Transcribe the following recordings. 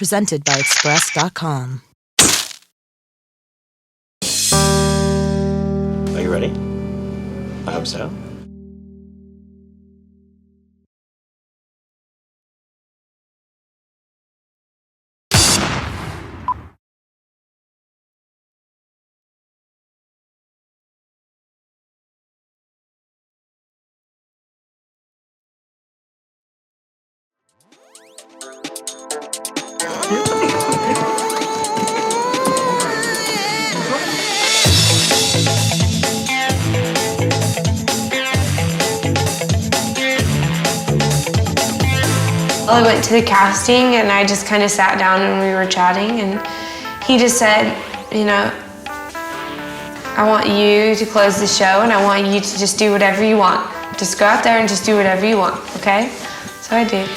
presented by Express.com. Are you ready? I hope so. I went to the casting and I just kind of sat down and we were chatting and he just said, you know, I want you to close the show and I want you to just do whatever you want. Just go out there and just do whatever you want, okay? So I did.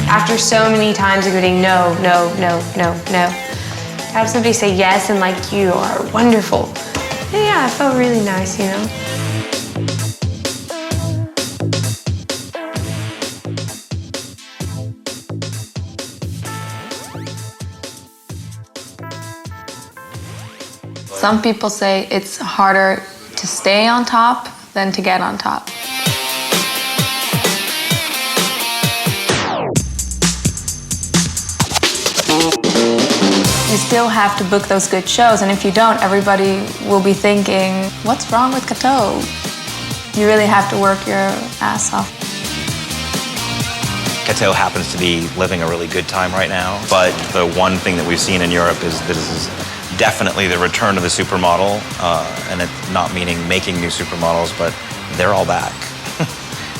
After so many times of getting no, no, no, no, no, to have somebody say yes and like, you are wonderful. Yeah, it felt really nice, you know? Some people say it's harder to stay on top than to get on top. You still have to book those good shows, and if you don't, everybody will be thinking, what's wrong with Cateau? You really have to work your ass off. Cateau happens to be living a really good time right now, but the one thing that we've seen in Europe is that this is definitely the return of the supermodel, and it's not meaning making new supermodels, but they're all back.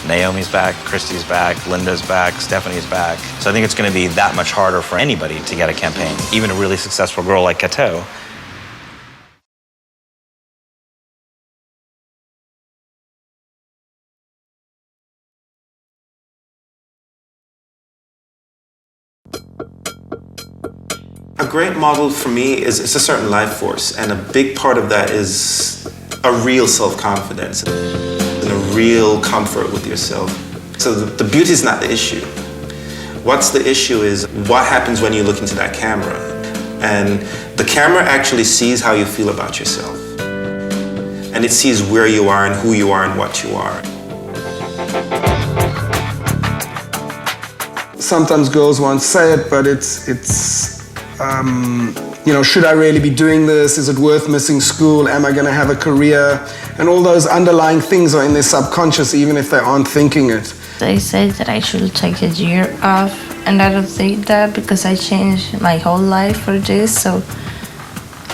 Naomi's back, Christy's back, Linda's back, Stephanie's back. So I think it's going to be that much harder for anybody to get a campaign, even a really successful girl like Cateau. A great model for me is a certain life force, and a big part of that is a real self-confidence and a real comfort with yourself. So the beauty is not the issue. What's the issue is what happens when you look into that camera. And the camera actually sees how you feel about yourself. And it sees where you are and who you are and what you are. Sometimes girls won't say it, but it's you know, should I really be doing this? Is it worth missing school? Am I going to have a career? And all those underlying things are in their subconscious, even if they aren't thinking it. They say that I should take a year off, and I don't think that because I changed my whole life for this, so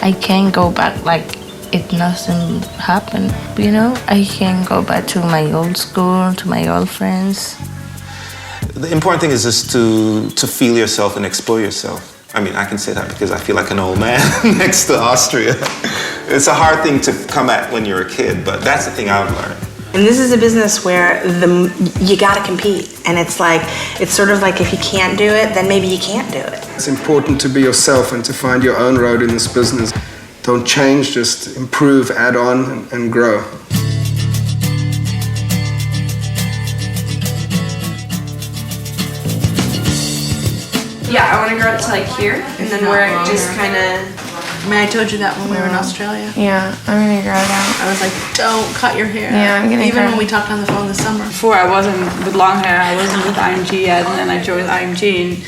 I can't go back like it nothing happened, you know? I can't go back to my old school, to my old friends. The important thing is just to feel yourself and explore yourself. I mean, I can say that because I feel like an old man next to Austria. It's a hard thing to come at when you're a kid, but that's the thing I've learned. And this is a business where you gotta compete. And it's sort of like if you can't do it, then maybe you can't do it. It's important to be yourself and to find your own road in this business. Don't change, just improve, add on, and grow. Yeah, I want to grow it to like here, and then where it just kind of... I mean, I told you that when we were in Australia. Yeah, I'm going to grow it out. I was like, don't cut your hair. Yeah, I'm going to Even when we talked on the phone this summer. Before I wasn't with long hair, I wasn't with IMG yet, and then I joined IMG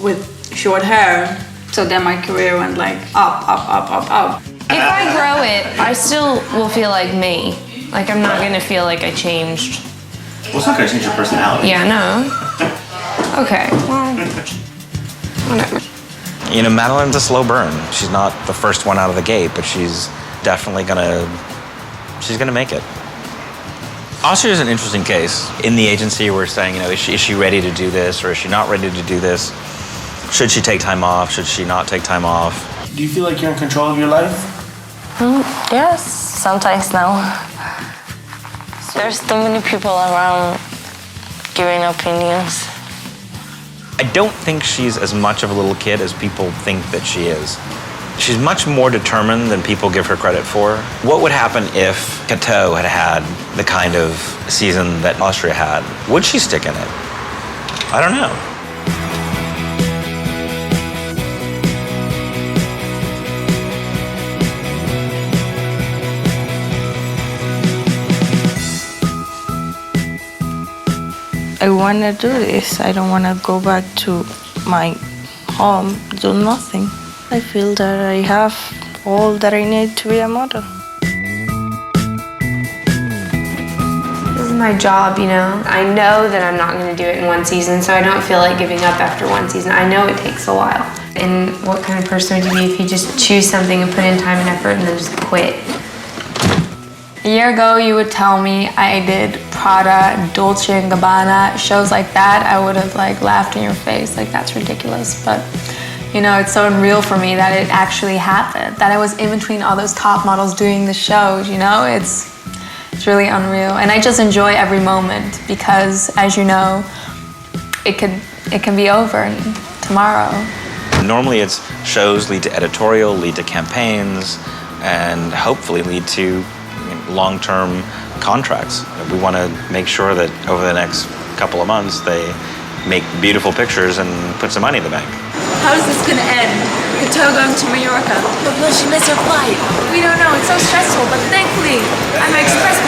with short hair. So then my career went like up, up, up, up, up. If I grow it, I still will feel like me. Like I'm not going to feel like I changed. Well, it's not going to change your personality. Yeah, no. Okay, well... Whatever. You know, Madeline's a slow burn. She's not the first one out of the gate, but she's definitely gonna make it. Austria is an interesting case. In the agency, we're saying, you know, is she ready to do this, or is she not ready to do this? Should she take time off? Should she not take time off? Do you feel like you're in control of your life? Yes, sometimes now. There's too many people around giving opinions. I don't think she's as much of a little kid as people think that she is. She's much more determined than people give her credit for. What would happen if Cateau had had the kind of season that Austria had? Would she stick in it? I don't know. I want to do this. I don't want to go back to my home, do nothing. I feel that I have all that I need to be a model. This is my job, you know. I know that I'm not going to do it in one season, so I don't feel like giving up after one season. I know it takes a while. And what kind of person would you be if you just choose something and put in time and effort and then just quit? A year ago, you would tell me I did Prada, Dolce & Gabbana, shows like that, I would have like laughed in your face, like that's ridiculous. But you know, it's so unreal for me that it actually happened, that I was in between all those top models doing the shows, you know? It's really unreal. And I just enjoy every moment because, as you know, it can be over tomorrow. Normally it's shows lead to editorial, lead to campaigns, and hopefully lead to long-term contracts. We want to make sure that over the next couple of months they make beautiful pictures and put some money in the bank. How's this gonna end? Cateau going to Mallorca. But will she miss her flight? We don't know, it's so stressful, but thankfully I'm an express